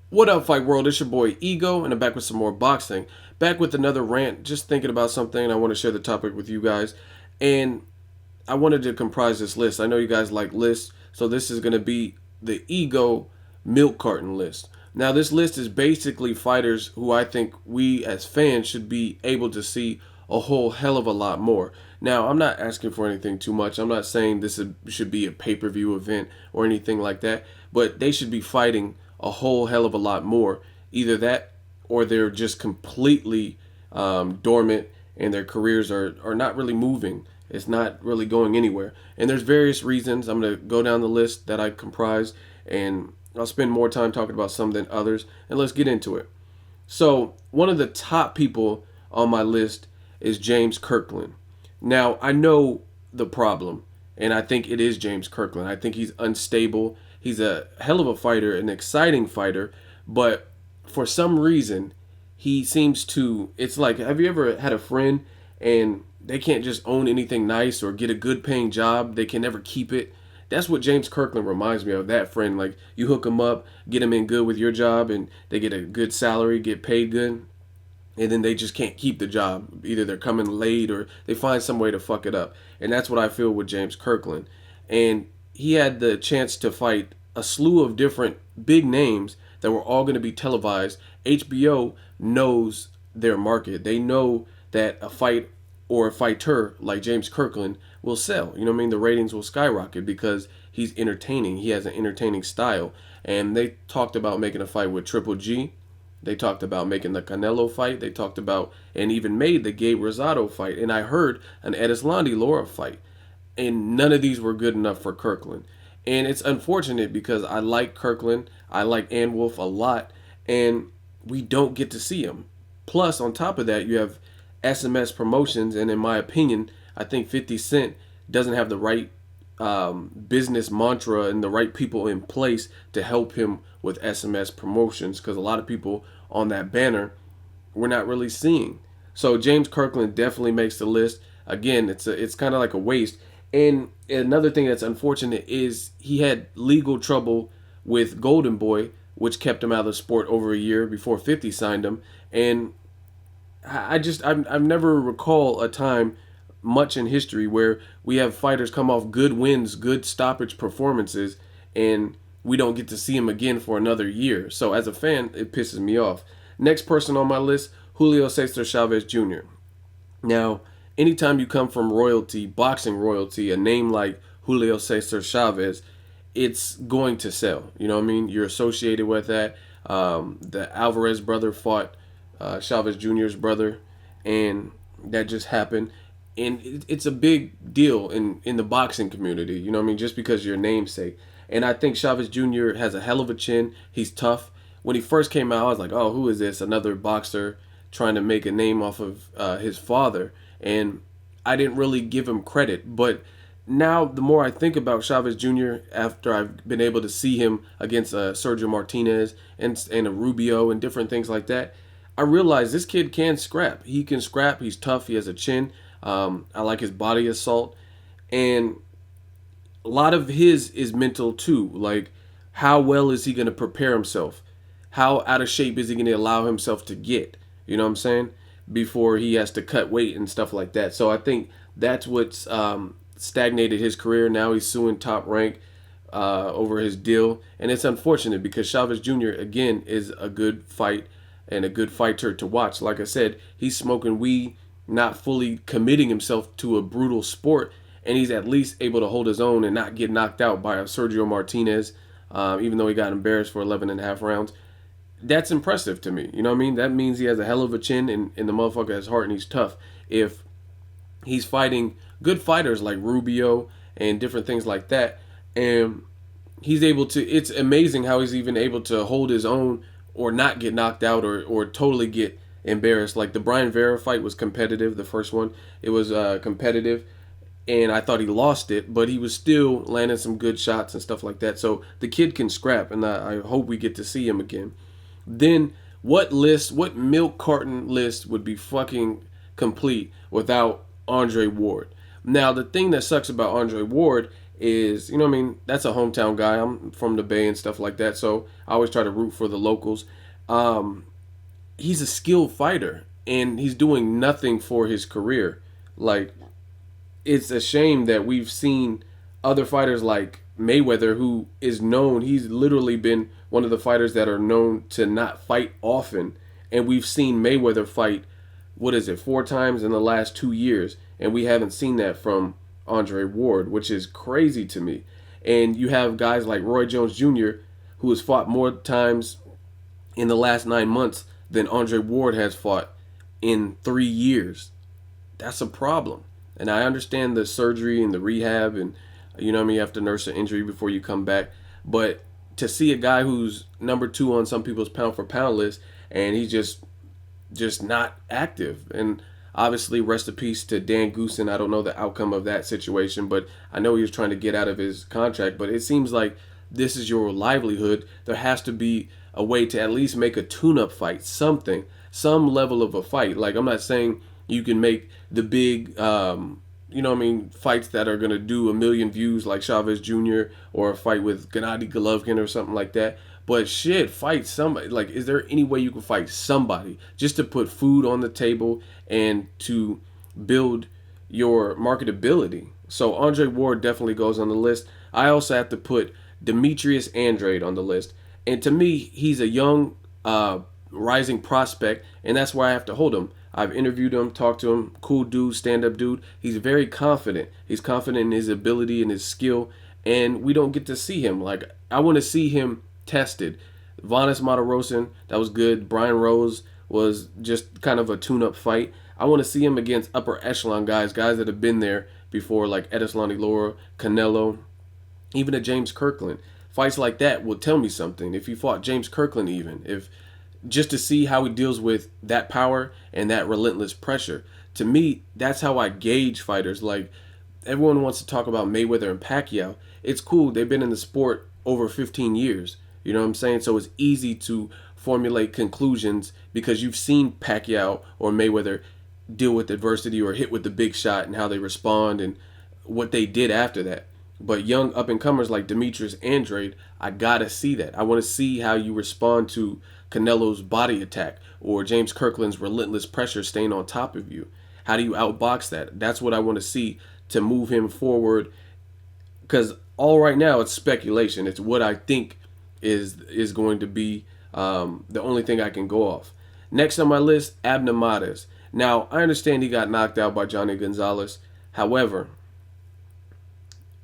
What up, Fight World? It's your boy Ego, and I'm back with some more boxing. Back with another rant, just thinking about something, and I want to share the topic with you guys. And I wanted to comprise this list. I know you guys like lists, so this is going to be the Ego milk carton list. Now, this list is basically fighters who I think we as fans should be able to see a whole hell of a lot more. Now, I'm not asking for anything too much. I'm not saying should be a pay-per-view event or anything like that, but they should be fighting a whole hell of a lot more. Either that or they're just completely dormant and their careers are not really moving. It's not really going anywhere. And there's various reasons. I'm going to go down the list that I comprise, and I'll spend more time talking about some than others. And let's get into it. So, one of the top people on my list is James Kirkland. Now, I know the problem, and I think it is James Kirkland. I think he's unstable. He's a hell of a fighter, an exciting fighter, but for some reason, he seems to. It's like, have you ever had a friend and they can't just own anything nice or get a good paying job? They can never keep it. That's what James Kirkland reminds me of, that friend. Like, you hook them up, get them in good with your job, and they get a good salary, get paid good, and then they just can't keep the job. Either they're coming late or they find some way to fuck it up. And that's what I feel with James Kirkland. And he had the chance to fight a slew of different big names that were all going to be televised. HBO knows their market. They know that a fight or a fighter like James Kirkland will sell. You know what I mean? The ratings will skyrocket because he's entertaining. He has an entertaining style. And they talked about making a fight with Triple G. They talked about making the Canelo fight. They talked about and even made the Gabe Rosado fight. And I heard an Edislandi Lara fight. And none of these were good enough for Kirkland. And it's unfortunate because I like Kirkland. I like Ann Wolf a lot. And we don't get to see him. Plus, on top of that, you have SMS Promotions. And in my opinion, I think 50 Cent doesn't have the right business mantra and the right people in place to help him with SMS Promotions, because a lot of people on that banner we're not really seeing. So James Kirkland definitely makes the list. Again, it's kind of like a waste. And another thing that's unfortunate is he had legal trouble with Golden Boy, which kept him out of the sport over a year before 50 signed him. And I've never recall a time much in history where we have fighters come off good wins, good stoppage performances, and we don't get to see him again for another year. So as a fan, it pisses me off. Next person on my list, Julio Cesar Chavez Jr. Now, anytime you come from royalty, boxing royalty, a name like Julio Cesar Chavez, it's going to sell. You know what I mean? You're associated with that. The Alvarez brother fought Chavez Jr.'s brother, and that just happened. And it's a big deal in the boxing community, you know what I mean, just because of your namesake. And I think Chavez Jr. has a hell of a chin. He's tough. When he first came out, I was like, oh, who is this? Another boxer trying to make a name off of his father. And I didn't really give him credit. But now, the more I think about Chavez Jr., after I've been able to see him against Sergio Martinez and a Rubio and different things like that, I realize this kid can scrap. He can scrap. He's tough. He has a chin. I like his body assault. And a lot of his is mental too. Like, how well is he going to prepare himself? How out of shape is he going to allow himself to get? You know what I'm saying? Before he has to cut weight and stuff like that. So I think that's what's stagnated his career. Now he's suing Top Rank over his deal. And it's unfortunate because Chavez Jr., again, is a good fight and a good fighter to watch. Like I said, he's smoking weed, not fully committing himself to a brutal sport, and he's at least able to hold his own and not get knocked out by a Sergio Martinez, even though he got embarrassed for 11 and a half rounds. That's impressive to me. You know what I mean? That means he has a hell of a chin, and the motherfucker has heart and he's tough. If he's fighting good fighters like Rubio and different things like that, and he's able to, it's amazing how he's even able to hold his own or not get knocked out or totally get embarrassed. Like the Brian Vera fight was competitive, the first one. It was competitive, and I thought he lost it, but he was still landing some good shots and stuff like that. So the kid can scrap, and I hope we get to see him again. Then what milk carton list would be fucking complete without Andre Ward? Now, the thing that sucks about Andre Ward is, you know what I mean, that's a hometown guy. I'm from the Bay and stuff like that, so I always try to root for the locals. Um, he's a skilled fighter, and he's doing nothing for his career. Like, it's a shame that we've seen other fighters like Mayweather, who is known, he's literally been one of the fighters that are known to not fight often. And we've seen Mayweather fight, what is it, 4 times in the last 2 years. And we haven't seen that from Andre Ward, which is crazy to me. And you have guys like Roy Jones Jr., who has fought more times in the last 9 months than Andre Ward has fought in 3 years. That's a problem. And I understand the surgery and the rehab, and you know what I mean, you have to nurse an injury before you come back. But to see a guy who's number 2 on some people's pound for pound list, and he's just not active. And obviously, rest in peace to Dan Goosen. I don't know the outcome of that situation, but I know he was trying to get out of his contract. But it seems like this is your livelihood. There has to be a way to at least make a tune-up fight, something, some level of a fight. Like, I'm not saying you can make the big, you know what I mean, fights that are going to do a million views like Chavez Jr. or a fight with Gennady Golovkin or something like that. But shit, fight somebody. Like, is there any way you can fight somebody just to put food on the table and to build your marketability? So Andre Ward definitely goes on the list. I also have to put Demetrius Andrade on the list. And to me, he's a young, rising prospect, and that's why I have to hold him. I've interviewed him, talked to him, cool dude, stand-up dude. He's very confident. He's confident in his ability and his skill, and we don't get to see him. Like, I want to see him tested. Vanes Matarosen, that was good. Brian Rose was just kind of a tune-up fight. I want to see him against upper echelon guys that have been there before, like Edeslani Laura, Canelo, even a James Kirkland. Fights like that will tell me something. If he fought James Kirkland, even if just to see how he deals with that power and that relentless pressure. To me, that's how I gauge fighters. Like, everyone wants to talk about Mayweather and Pacquiao. It's cool. They've been in the sport over 15 years. You know what I'm saying? So it's easy to formulate conclusions because you've seen Pacquiao or Mayweather deal with adversity or hit with the big shot and how they respond and what they did after that. But young up-and-comers like Demetrius Andrade, I gotta see that. I want to see how you respond to Canelo's body attack or James Kirkland's relentless pressure staying on top of you. How do you outbox that? That's what I want to see to move him forward. Because all right now it's speculation. It's what I think is going to be the only thing I can go off. Next on my list, Abner Mares. Now, I understand he got knocked out by Johnny Gonzalez. However,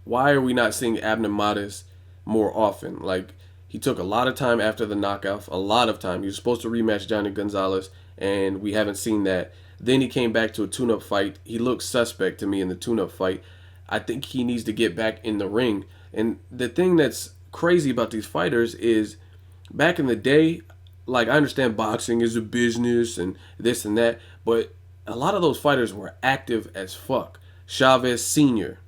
why are we not seeing Abner Mares more often? Like, he took a lot of time after the knockout, a lot of time. He was supposed to rematch Johnny Gonzalez, and we haven't seen that. Then he came back to a tune-up fight. He looked suspect to me in the tune-up fight. I think he needs to get back in the ring. And the thing that's crazy about these fighters is, back in the day, like, I understand boxing is a business and this and that, but a lot of those fighters were active as fuck. Chavez Sr.,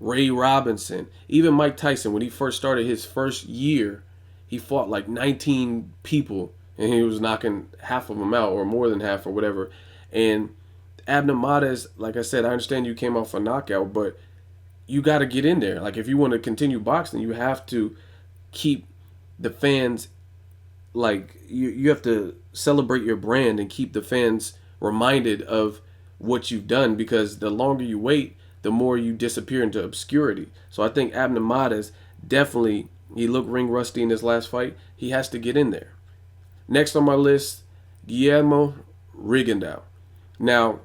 Ray Robinson, even Mike Tyson, when he first started his first year, he fought like 19 people and he was knocking half of them out or more than half or whatever. And Abner Mares, like I said, I understand you came off a knockout, but you got to get in there. Like, if you want to continue boxing, you have to keep the fans, like, you have to celebrate your brand and keep the fans reminded of what you've done, because the longer you wait, the more you disappear into obscurity. So I think Abner Mares definitely, he looked ring rusty in his last fight. He has to get in there. Next on my list, Guillermo Rigondeaux. Now,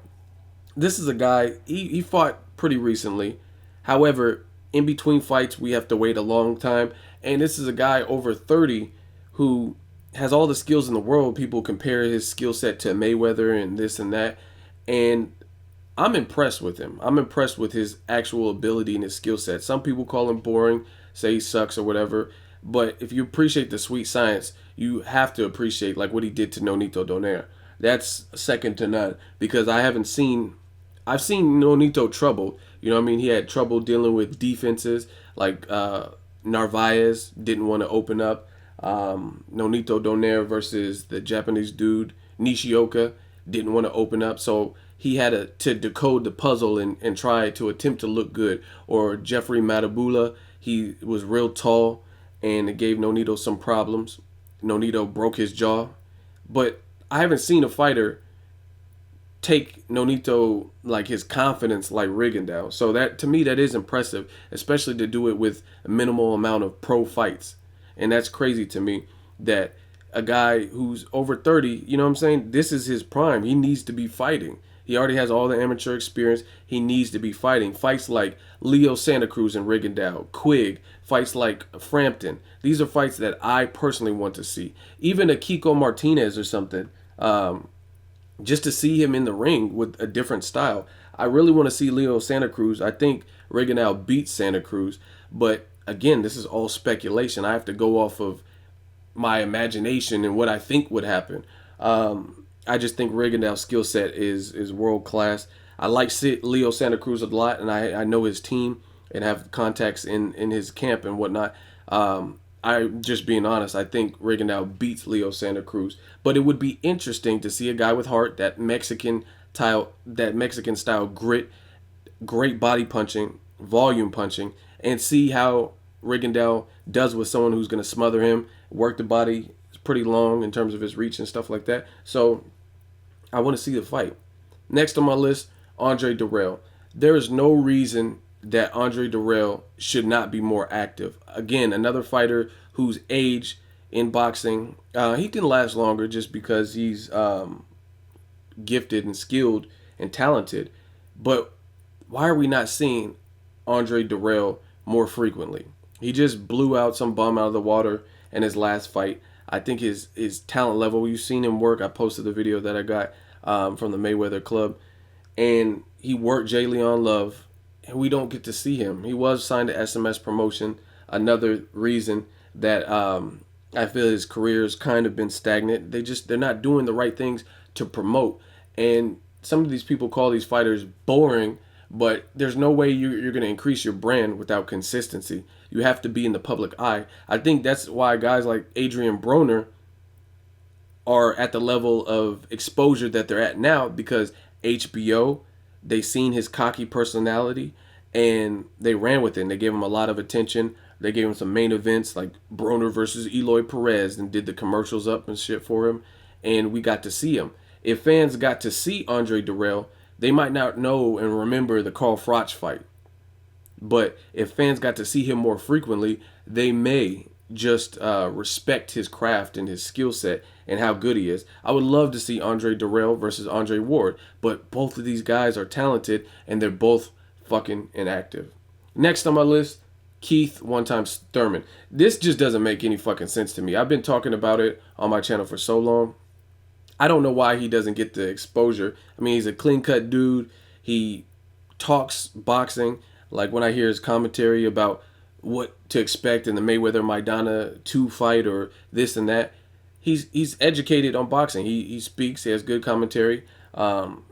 this is a guy, he fought pretty recently. However, in between fights, we have to wait a long time. And this is a guy over 30 who has all the skills in the world. People compare his skill set to Mayweather and this and that. And I'm impressed with him. I'm impressed with his actual ability and his skill set. Some people call him boring, say he sucks or whatever. But if you appreciate the sweet science, you have to appreciate like what he did to Nonito Donaire. That's second to none, because I've seen Nonito troubled. You know what I mean? He had trouble dealing with defenses. Like Narvaez didn't want to open up. Nonito Donaire versus the Japanese dude Nishioka didn't want to open up. So he had to decode the puzzle and try to attempt to look good. Or Jeffrey Matabula, he was real tall and it gave Nonito some problems. Nonito broke his jaw. But I haven't seen a fighter take Nonito like his confidence like Rigondeaux. So that, to me, that is impressive, especially to do it with a minimal amount of pro fights. And that's crazy to me that a guy who's over 30, you know what I'm saying? This is his prime. He needs to be fighting. He already has all the amateur experience. He needs to be fighting. Fights like Leo Santa Cruz and Rigondeaux, Quigg, fights like Frampton. These are fights that I personally want to see. Even a Kiko Martinez or something, just to see him in the ring with a different style. I really want to see Leo Santa Cruz. I think Rigondeaux beats Santa Cruz. But again, this is all speculation. I have to go off of my imagination and what I think would happen. I just think Rigondeaux's skill set is world class. I like Leo Santa Cruz a lot, and I know his team and have contacts in his camp and whatnot. I'm just being honest. I think Rigondeaux beats Leo Santa Cruz, but it would be interesting to see a guy with heart, that Mexican style grit, great body punching, volume punching, and see how Rigondeaux does with someone who's going to smother him, work the body. It's pretty long in terms of his reach and stuff like that. So I want to see the fight. Next on my list, Andre Dirrell. There is no reason that Andre Dirrell should not be more active. Again, another fighter whose age in boxing, he can last longer just because he's gifted and skilled and talented. But why are we not seeing Andre Dirrell more frequently? He just blew out some bum out of the water in his last fight. I think his talent level, you've seen him work. I posted the video that I got from the Mayweather Club. And he worked J. Leon Love, and we don't get to see him. He was signed to SMS Promotion. Another reason that I feel his career has kind of been stagnant. They're not doing the right things to promote. And some of these people call these fighters boring, but there's no way you're going to increase your brand without consistency. You have to be in the public eye. I think that's why guys like Adrian Broner are at the level of exposure that they're at now, because HBO, they seen his cocky personality and they ran with it, and they gave him a lot of attention. They gave him some main events like Broner versus Eloy Perez and did the commercials up and shit for him, and we got to see him. If fans got to see Andre Dirrell, they might not know and remember the Carl Froch fight. But if fans got to see him more frequently, they may just respect his craft and his skill set and how good he is. I would love to see Andre Dirrell versus Andre Ward, but both of these guys are talented and they're both fucking inactive. Next on my list, Keith one-time Thurman. This just doesn't make any fucking sense to me. I've been talking about it on my channel for so long. I don't know why he doesn't get the exposure. I mean, he's a clean-cut dude. He talks boxing. Like when I hear his commentary about what to expect in the Mayweather Maidana 2 fight or this and that, he's educated on boxing. He speaks. He has good commentary.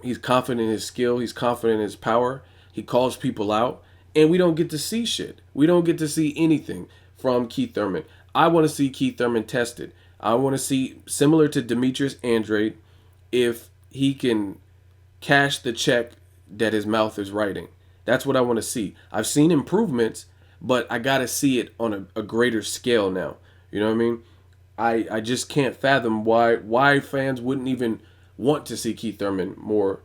He's confident in his skill. He's confident in his power. He calls people out. And we don't get to see shit. We don't get to see anything from Keith Thurman. I want to see Keith Thurman tested. I want to see, similar to Demetrius Andrade, if he can cash the check that his mouth is writing. That's what I want to see. I've seen improvements, but I got to see it on a greater scale now. You know what I mean? I just can't fathom why fans wouldn't even want to see Keith Thurman more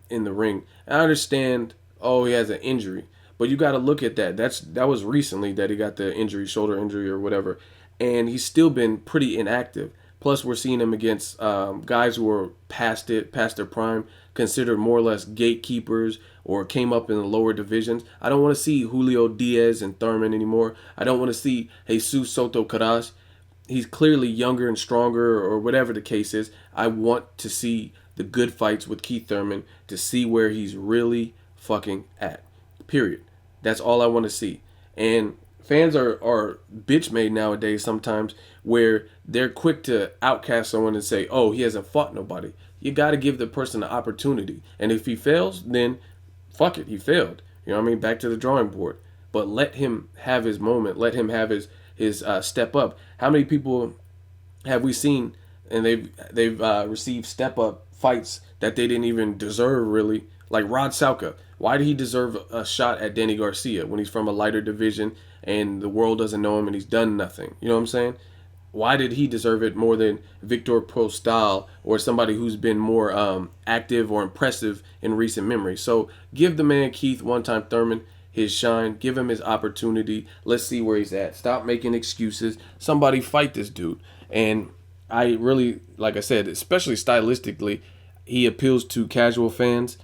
in the ring. I understand, he has an injury, but you got to look at that. That was recently that he got the injury, shoulder injury or whatever, and he's still been pretty inactive. Plus, we're seeing him against guys who are past their prime, considered more or less gatekeepers or came up in the lower divisions. I don't want to see Julio Diaz and Thurman anymore. I don't want to see Jesus Soto Caras. He's clearly younger and stronger, or whatever the case is. I want to see the good fights with Keith Thurman to see where he's really fucking at. Period. That's all I want to see. And fans are bitch made nowadays sometimes, where they're quick to outcast someone and say, he hasn't fought nobody. You got to give the person an opportunity. And if he fails, then fuck it, he failed. You know what I mean? Back to the drawing board. But let him have his moment. Let him have his step up. How many people have we seen and they've received step up fights that they didn't even deserve really. Like Rod Salka, why did he deserve a shot at Danny Garcia when he's from a lighter division and the world doesn't know him and he's done nothing? You know what I'm saying? Why did he deserve it more than Victor Postal or somebody who's been more active or impressive in recent memory? So give the man Keith one-time Thurman his shine. Give him his opportunity. Let's see where he's at. Stop making excuses. Somebody fight this dude. And I really, like I said, especially stylistically, he appeals to casual fans.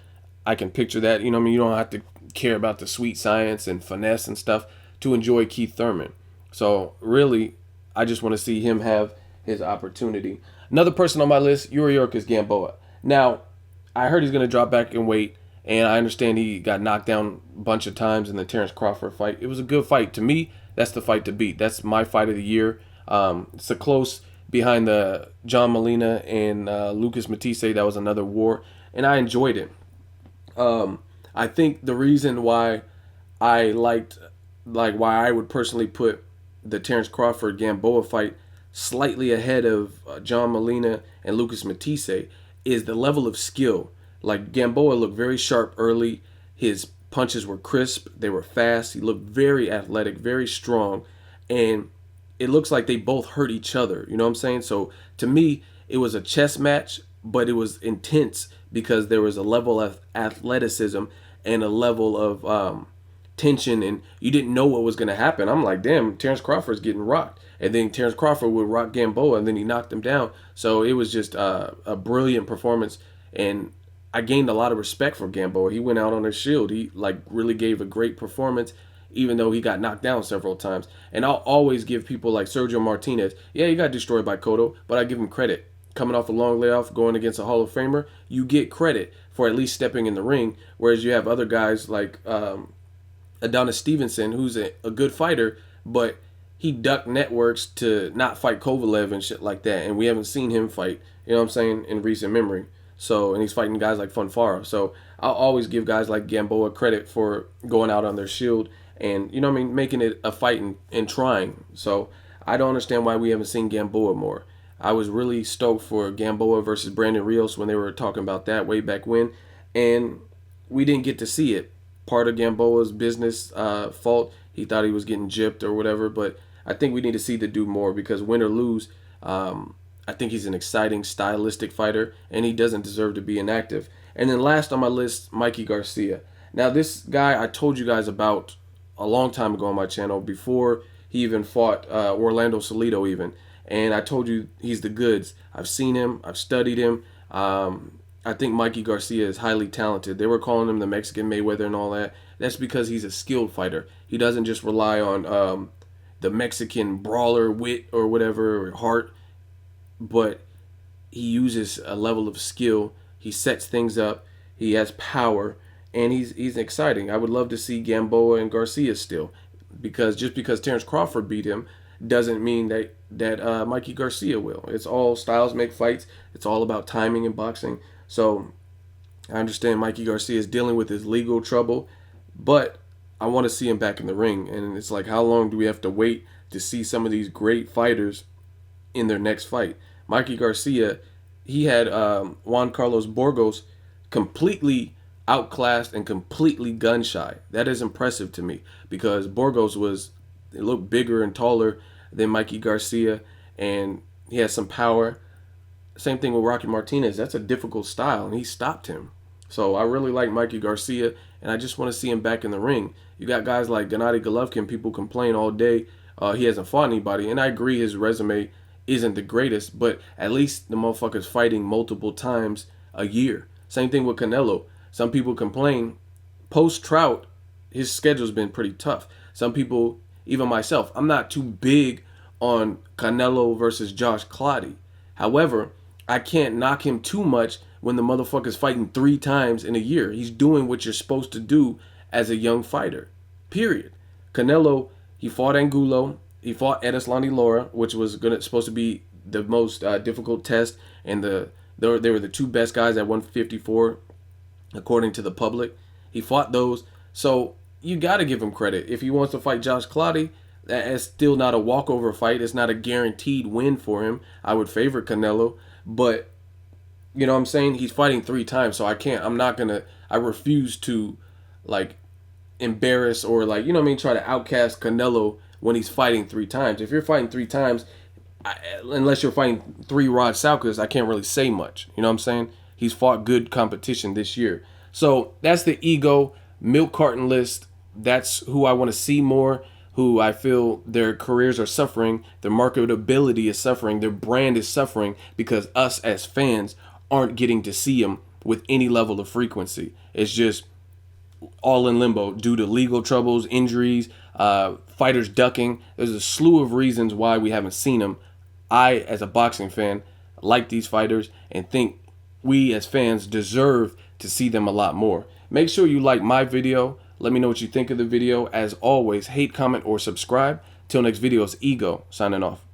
I can picture that. You know what I mean? You don't have to care about the sweet science and finesse and stuff to enjoy Keith Thurman. So really, I just want to see him have his opportunity. Another person on my list, Yuriorkis Gamboa. Now, I heard he's going to drop back in weight, and I understand he got knocked down a bunch of times in the Terrence Crawford fight. It was a good fight. To me, that's the fight to beat. That's my fight of the year. It's a close behind the John Molina and Lucas Matisse. That was another war, and I enjoyed it. I think the reason why I liked, like why I would personally put the Terrence Crawford Gamboa fight slightly ahead of John Molina and Lucas Matisse is the level of skill. Like Gamboa looked very sharp early. His punches were crisp. They were fast. He looked very athletic, very strong. And it looks like they both hurt each other. You know what I'm saying? So to me, it was a chess match, but it was intense because there was a level of athleticism and a level of tension, and you didn't know what was going to happen. I'm like, damn, Terrence Crawford's getting rocked. And then Terrence Crawford would rock Gamboa, and then he knocked him down. So it was just a brilliant performance, and I gained a lot of respect for Gamboa. He went out on his shield. He like really gave a great performance, even though he got knocked down several times. And I'll always give people like Sergio Martinez, yeah, he got destroyed by Cotto, but I give him credit. Coming off a long layoff, going against a Hall of Famer, you get credit for at least stepping in the ring, whereas you have other guys like Adonis Stevenson, who's a good fighter, but he ducked networks to not fight Kovalev and shit like that, and we haven't seen him fight, you know what I'm saying, in recent memory. So, and he's fighting guys like Funfaro. So I'll always give guys like Gamboa credit for going out on their shield and, you know what I mean, making it a fight and trying. So I don't understand why we haven't seen Gamboa more. I was really stoked for Gamboa versus Brandon Rios when they were talking about that way back when, and we didn't get to see it. Part of Gamboa's business fault. He thought he was getting gypped or whatever, but I think we need to see the dude more because win or lose, I think he's an exciting, stylistic fighter, and he doesn't deserve to be inactive. And then last on my list, Mikey Garcia. Now, this guy I told you guys about a long time ago on my channel before he even fought Orlando Salido even. And I told you he's the goods. I've seen him. I've studied him. I think Mikey Garcia is highly talented. They were calling him the Mexican Mayweather and all that. That's because he's a skilled fighter. He doesn't just rely on the Mexican brawler wit or whatever, or heart, but he uses a level of skill. He sets things up. He has power, and he's exciting. I would love to see Gamboa and Garcia still, because just because Terrence Crawford beat him doesn't mean that Mikey Garcia will. It's all styles make fights. It's all about timing in boxing. So I understand Mikey Garcia is dealing with his legal trouble, but I want to see him back in the ring. And it's like, how long do we have to wait to see some of these great fighters in their next fight? Mikey Garcia, he had Juan Carlos Burgos completely outclassed and completely gun shy. That is impressive to me because Burgos looked bigger and taller than Mikey Garcia, and he has some power. Same thing with Rocky Martinez. That's a difficult style, and he stopped him. So I really like Mikey Garcia, and I just want to see him back in the ring. You got guys like Gennady Golovkin. People complain all day he hasn't fought anybody, and I agree his resume isn't the greatest, but at least the motherfucker's fighting multiple times a year. Same thing with Canelo. Some people complain. Post-Trout, his schedule's been pretty tough. Some people, even myself, I'm not too big on Canelo versus Josh Clottey. However, I can't knock him too much when the motherfucker's fighting 3 times in a year. He's doing what you're supposed to do as a young fighter, period. Canelo, he fought Angulo. He fought Edeslani Lara, which was supposed to be the most difficult test, and they were the 2 best guys at 154, according to the public. He fought those, so you got to give him credit. If he wants to fight Josh Clottey, It's still not a walkover fight. It's not a guaranteed win for him. I would favor Canelo, but you know what I'm saying? He's fighting 3 times, so I can't. I'm not gonna. I refuse to, like, embarrass or, like, you know what I mean, try to outcast Canelo when he's fighting 3 times. If you're fighting 3 times, unless you're fighting 3 Rod Salkas, I can't really say much. You know what I'm saying? He's fought good competition this year. So that's the ego milk carton list. That's who I want to see more, who I feel their careers are suffering, their marketability is suffering, their brand is suffering because us as fans aren't getting to see them with any level of frequency. It's just all in limbo due to legal troubles, injuries, fighters ducking. There's a slew of reasons why we haven't seen them. I, as a boxing fan, like these fighters and think we as fans deserve to see them a lot more. Make sure you like my video. Let me know what you think of the video. As always, hate, comment, or subscribe. Till next video, it's Ego signing off.